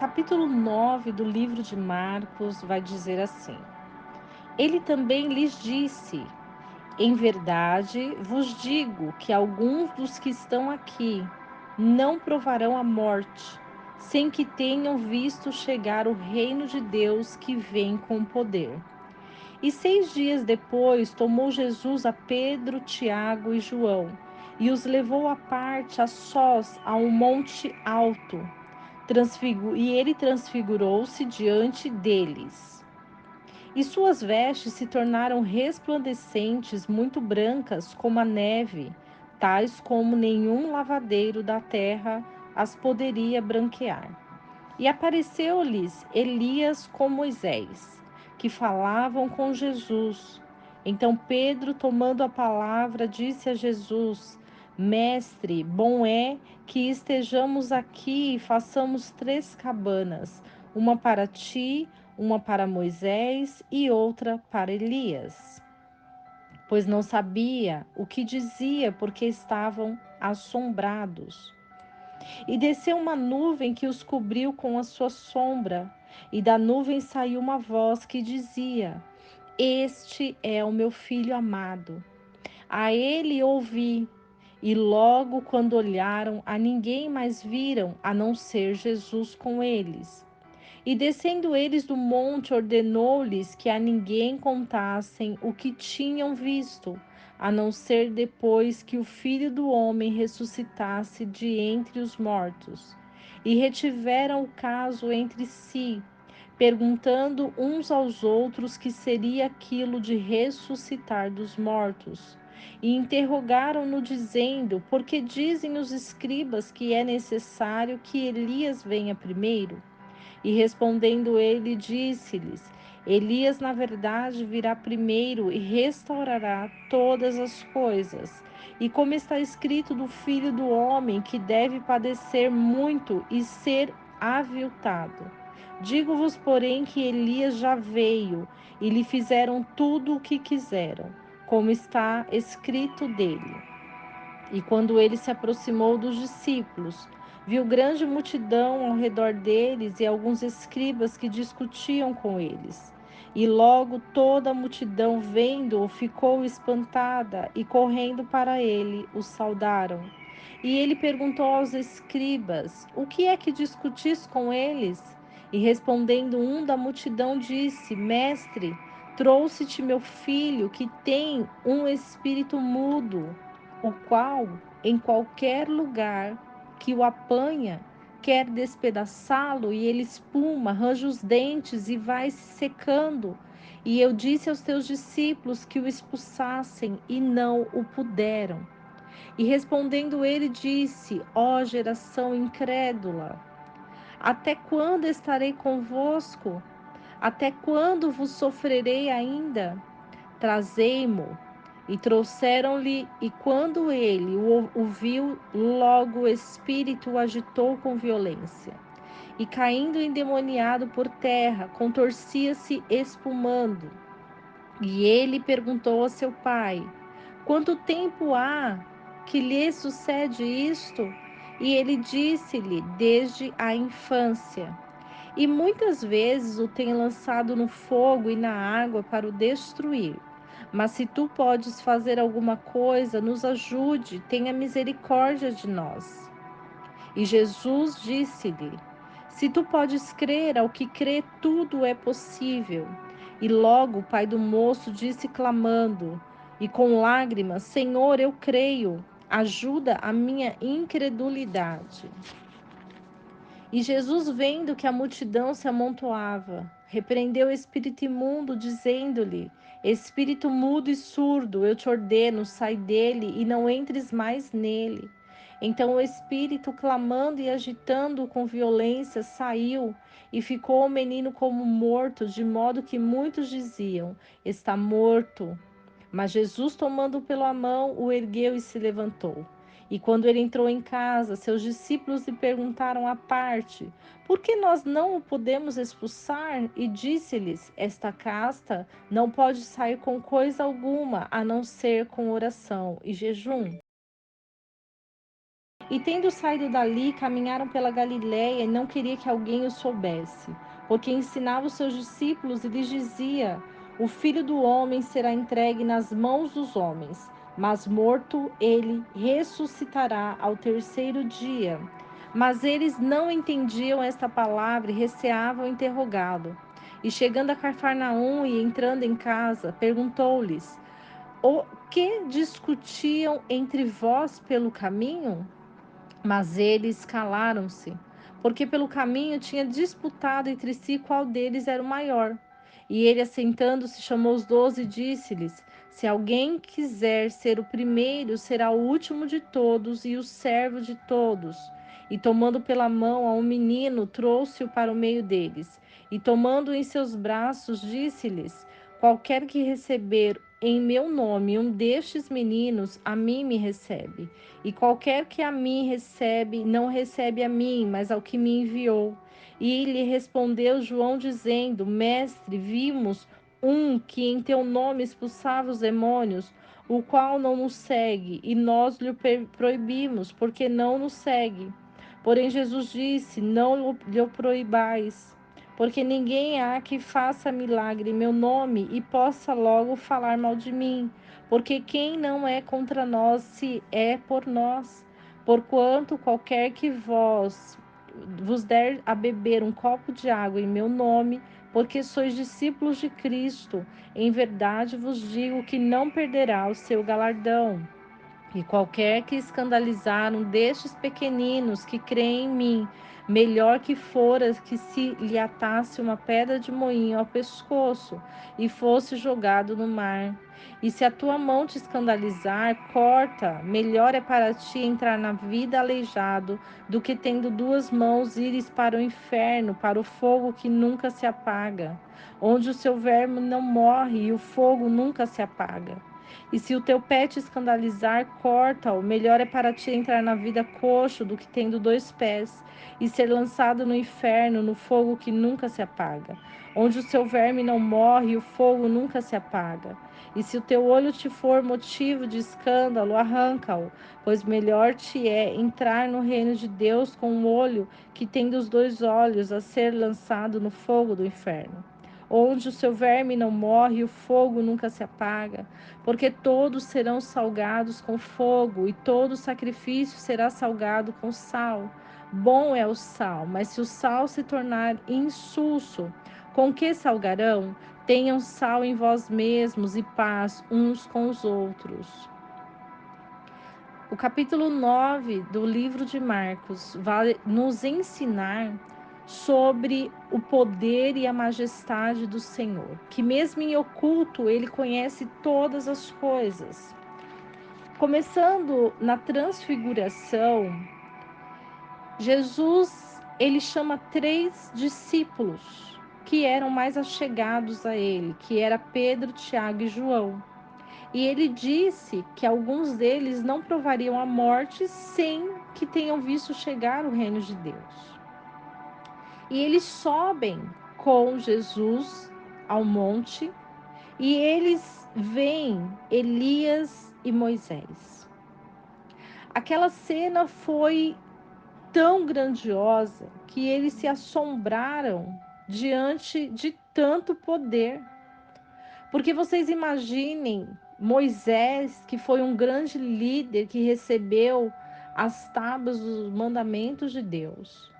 capítulo 9 do livro de Marcos vai dizer assim: Ele também lhes disse: Em verdade vos digo que alguns dos que estão aqui não provarão a morte, sem que tenham visto chegar o reino de Deus que vem com poder. E 6 dias depois tomou Jesus a Pedro, Tiago e João e os levou à parte, a sós, a um monte alto. E ele transfigurou-se diante deles. E suas vestes se tornaram resplandecentes, muito brancas como a neve, tais como nenhum lavadeiro da terra as poderia branquear. E apareceu-lhes Elias com Moisés, que falavam com Jesus. Então Pedro, tomando a palavra, disse a Jesus: Mestre, bom é que estejamos aqui e façamos 3 cabanas, uma para ti, uma para Moisés e outra para Elias. Pois não sabia o que dizia, porque estavam assombrados. E desceu uma nuvem que os cobriu com a sua sombra, e da nuvem saiu uma voz que dizia: Este é o meu filho amado. A ele ouvi. E logo, quando olharam, a ninguém mais viram, a não ser Jesus com eles. E descendo eles do monte, ordenou-lhes que a ninguém contassem o que tinham visto, a não ser depois que o Filho do Homem ressuscitasse de entre os mortos. E retiveram o caso entre si, perguntando uns aos outros que seria aquilo de ressuscitar dos mortos. E interrogaram-no, dizendo: Por que dizem os escribas que é necessário que Elias venha primeiro? E respondendo ele, disse-lhes: Elias, na verdade, virá primeiro e restaurará todas as coisas. E como está escrito do Filho do Homem, que deve padecer muito e ser aviltado. Digo-vos, porém, que Elias já veio e lhe fizeram tudo o que quiseram, como está escrito dele. E quando ele se aproximou dos discípulos, viu grande multidão ao redor deles e alguns escribas que discutiam com eles. E logo toda a multidão, vendo-o, ficou espantada e, correndo para ele, o saudaram. E ele perguntou aos escribas: O que é que discutis com eles? E respondendo um da multidão, disse: Mestre, trouxe-te meu filho, que tem um espírito mudo, o qual, em qualquer lugar que o apanha, quer despedaçá-lo, e ele espuma, arranja os dentes e vai se secando. E eu disse aos teus discípulos que o expulsassem, e não o puderam. E respondendo ele, disse: Ó geração incrédula, até quando estarei convosco? Até quando vos sofrerei ainda? Trazei-mo. E trouxeram-lhe, e quando ele o viu, logo o espírito o agitou com violência. E caindo endemoniado por terra, contorcia-se espumando. E ele perguntou a seu pai: Quanto tempo há que lhe sucede isto? E ele disse-lhe: Desde a infância. E muitas vezes o tem lançado no fogo e na água para o destruir. Mas se tu podes fazer alguma coisa, nos ajude, tenha misericórdia de nós. E Jesus disse-lhe: Se tu podes crer, ao que crê, tudo é possível. E logo o pai do moço disse, clamando e com lágrimas: Senhor, eu creio, ajuda a minha incredulidade. E Jesus, vendo que a multidão se amontoava, repreendeu o espírito imundo, dizendo-lhe: Espírito mudo e surdo, eu te ordeno, sai dele e não entres mais nele. Então o espírito, clamando e agitando-o com violência, saiu e ficou o menino como morto, de modo que muitos diziam: Está morto. Mas Jesus, tomando-o pela mão, o ergueu e se levantou. E quando ele entrou em casa, seus discípulos lhe perguntaram à parte: Por que nós não o podemos expulsar? E disse-lhes: Esta casta não pode sair com coisa alguma, a não ser com oração e jejum. E tendo saído dali, caminharam pela Galiléia e não queria que alguém o soubesse, porque ensinava os seus discípulos e lhes dizia: o Filho do Homem será entregue nas mãos dos homens, mas morto ele ressuscitará ao terceiro dia. Mas eles não entendiam esta palavra e receavam interrogá-lo. E chegando a Cafarnaum e entrando em casa, perguntou-lhes: o que discutiam entre vós pelo caminho? Mas eles calaram-se, porque pelo caminho tinha disputado entre si qual deles era o maior. E ele, assentando-se, chamou os 12 e disse-lhes: se alguém quiser ser o primeiro, será o último de todos e o servo de todos. E tomando pela mão a um menino, trouxe-o para o meio deles. E tomando-o em seus braços, disse-lhes: qualquer que receber em meu nome um destes meninos, a mim me recebe. E qualquer que a mim recebe, não recebe a mim, mas ao que me enviou. E lhe respondeu João, dizendo: Mestre, vimos um que em teu nome expulsava os demônios, o qual não nos segue, e nós lhe proibimos, porque não nos segue. Porém, Jesus disse: não lhe proibais, porque ninguém há que faça milagre em meu nome e possa logo falar mal de mim. Porque quem não é contra nós, se é por nós. Porquanto qualquer que vos der a beber um copo de água em meu nome, porque sois discípulos de Cristo, em verdade vos digo que não perderá o seu galardão. E qualquer que escandalizar um destes pequeninos que creem em mim, melhor que fora que se lhe atasse uma pedra de moinho ao pescoço e fosse jogado no mar. E se a tua mão te escandalizar, corta. Melhor é para ti entrar na vida aleijado do que tendo duas mãos ires para o inferno, para o fogo que nunca se apaga, onde o seu verme não morre e o fogo nunca se apaga. E se o teu pé te escandalizar, corta-o. Melhor é para ti entrar na vida coxo do que tendo dois pés, e ser lançado no inferno, no fogo que nunca se apaga, onde o seu verme não morre e o fogo nunca se apaga. E se o teu olho te for motivo de escândalo, arranca-o, pois melhor te é entrar no reino de Deus com um olho que tendo os dois olhos, a ser lançado no fogo do inferno, onde o seu verme não morre e o fogo nunca se apaga. Porque todos serão salgados com fogo, e todo sacrifício será salgado com sal. Bom é o sal, mas se o sal se tornar insulso, com que salgarão? Tenham sal em vós mesmos e paz uns com os outros. O capítulo 9 do livro de Marcos vai nos ensinar sobre o poder e a majestade do Senhor, que mesmo em oculto ele conhece todas as coisas. Começando na transfiguração, Jesus ele chama 3 discípulos que eram mais achegados a ele, que era Pedro, Tiago e João. E ele disse que alguns deles não provariam a morte sem que tenham visto chegar o reino de Deus. E eles sobem com Jesus ao monte e eles veem Elias e Moisés. Aquela cena foi tão grandiosa que eles se assombraram diante de tanto poder. Porque vocês imaginem Moisés, que foi um grande líder que recebeu as tábuas dos mandamentos de Deus.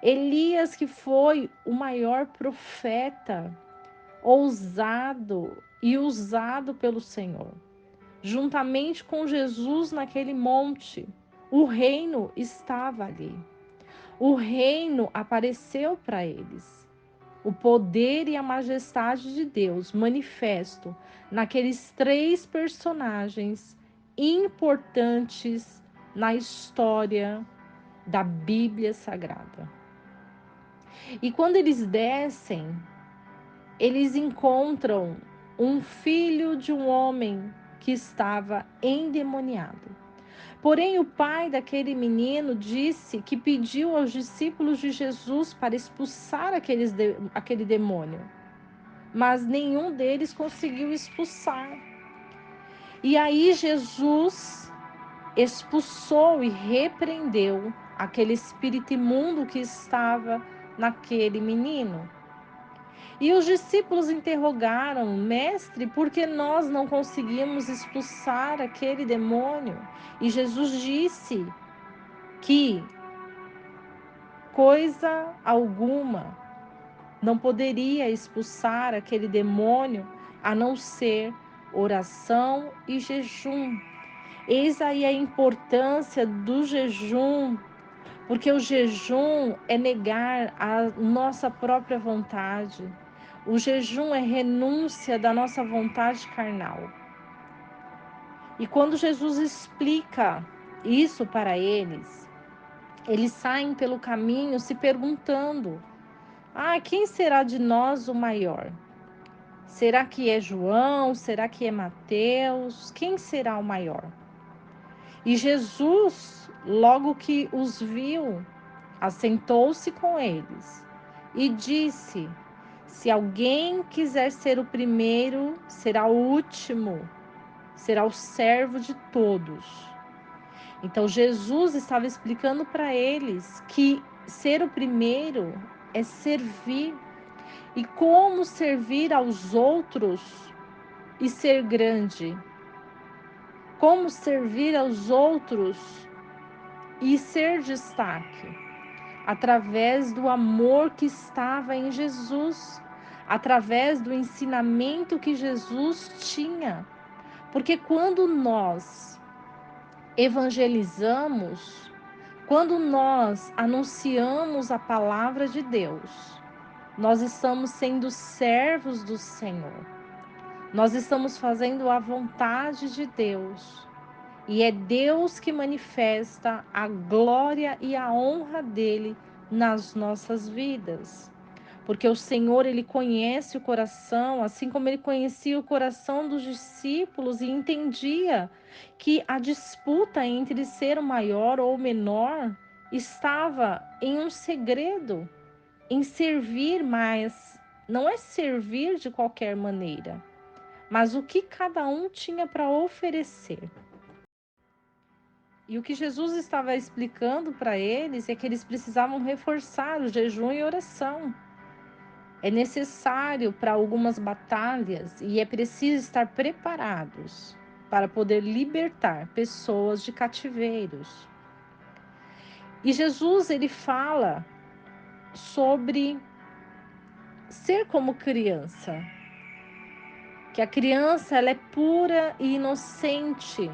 Elias, que foi o maior profeta, ousado e usado pelo Senhor. Juntamente com Jesus naquele monte, o reino estava ali. O reino apareceu para eles. O poder e a majestade de Deus manifesto naqueles 3 personagens importantes na história da Bíblia Sagrada. E quando eles descem, eles encontram um filho de um homem que estava endemoniado. Porém, o pai daquele menino disse que pediu aos discípulos de Jesus para expulsar aquele demônio, mas nenhum deles conseguiu expulsar. E aí Jesus expulsou e repreendeu aquele espírito imundo que estava naquele menino. E os discípulos interrogaram: Mestre, por que nós não conseguimos expulsar aquele demônio? E Jesus disse que coisa alguma não poderia expulsar aquele demônio a não ser oração e jejum. Eis aí a importância do jejum, porque o jejum é negar a nossa própria vontade. O jejum é renúncia da nossa vontade carnal. E quando Jesus explica isso para eles, eles saem pelo caminho se perguntando: quem será de nós o maior? Será que é João? Será que é Mateus? Quem será o maior? E Jesus, logo que os viu, assentou-se com eles e disse: Se alguém quiser ser o primeiro, será o último, será o servo de todos. Então Jesus estava explicando para eles que ser o primeiro é servir. E como servir aos outros e ser grande? Como servir aos outros e ser destaque? Através do amor que estava em Jesus, através do ensinamento que Jesus tinha. Porque quando nós evangelizamos, quando nós anunciamos a palavra de Deus, nós estamos sendo servos do Senhor. Nós estamos fazendo a vontade de Deus. E é Deus que manifesta a glória e a honra dele nas nossas vidas. Porque o Senhor, ele conhece o coração, assim como ele conhecia o coração dos discípulos e entendia que a disputa entre ser o maior ou o menor estava em um segredo, em servir, mas não é servir de qualquer maneira, mas o que cada um tinha para oferecer. E o que Jesus estava explicando para eles é que eles precisavam reforçar o jejum e oração. É necessário para algumas batalhas e é preciso estar preparados para poder libertar pessoas de cativeiros. E Jesus, ele fala sobre ser como criança, que a criança ela é pura e inocente.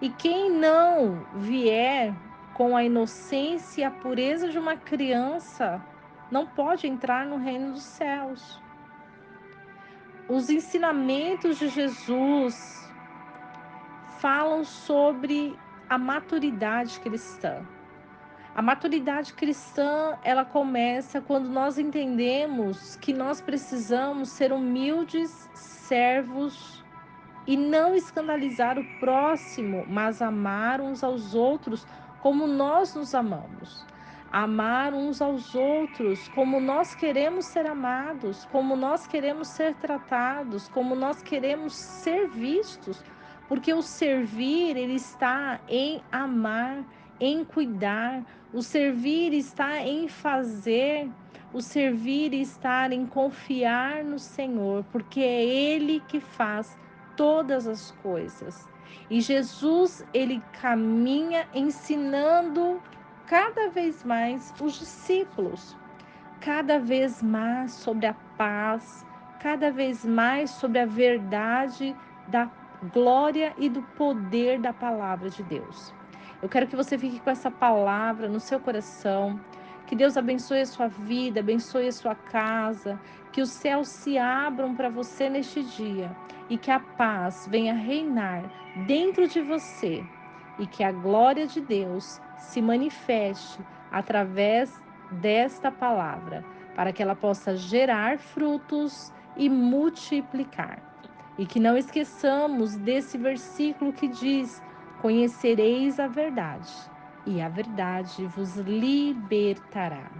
E quem não vier com a inocência e a pureza de uma criança não pode entrar no reino dos céus. Os ensinamentos de Jesus falam sobre a maturidade cristã. A maturidade cristã, ela começa quando nós entendemos que nós precisamos ser humildes servos e não escandalizar o próximo, mas amar uns aos outros como nós nos amamos. Amar uns aos outros como nós queremos ser amados, como nós queremos ser tratados, como nós queremos ser vistos, porque o servir, ele está em amar, em cuidar, o servir está em fazer, o servir está em confiar no Senhor, porque é Ele que faz todas as coisas. E Jesus, ele caminha ensinando cada vez mais os discípulos, cada vez mais sobre a paz, cada vez mais sobre a verdade da glória e do poder da palavra de Deus. Eu quero que você fique com essa palavra no seu coração. Que Deus abençoe a sua vida, abençoe a sua casa, que os céus se abram para você neste dia e que a paz venha reinar dentro de você e que a glória de Deus se manifeste através desta palavra, para que ela possa gerar frutos e multiplicar. E que não esqueçamos desse versículo que diz: Conhecereis a verdade, e a verdade vos libertará.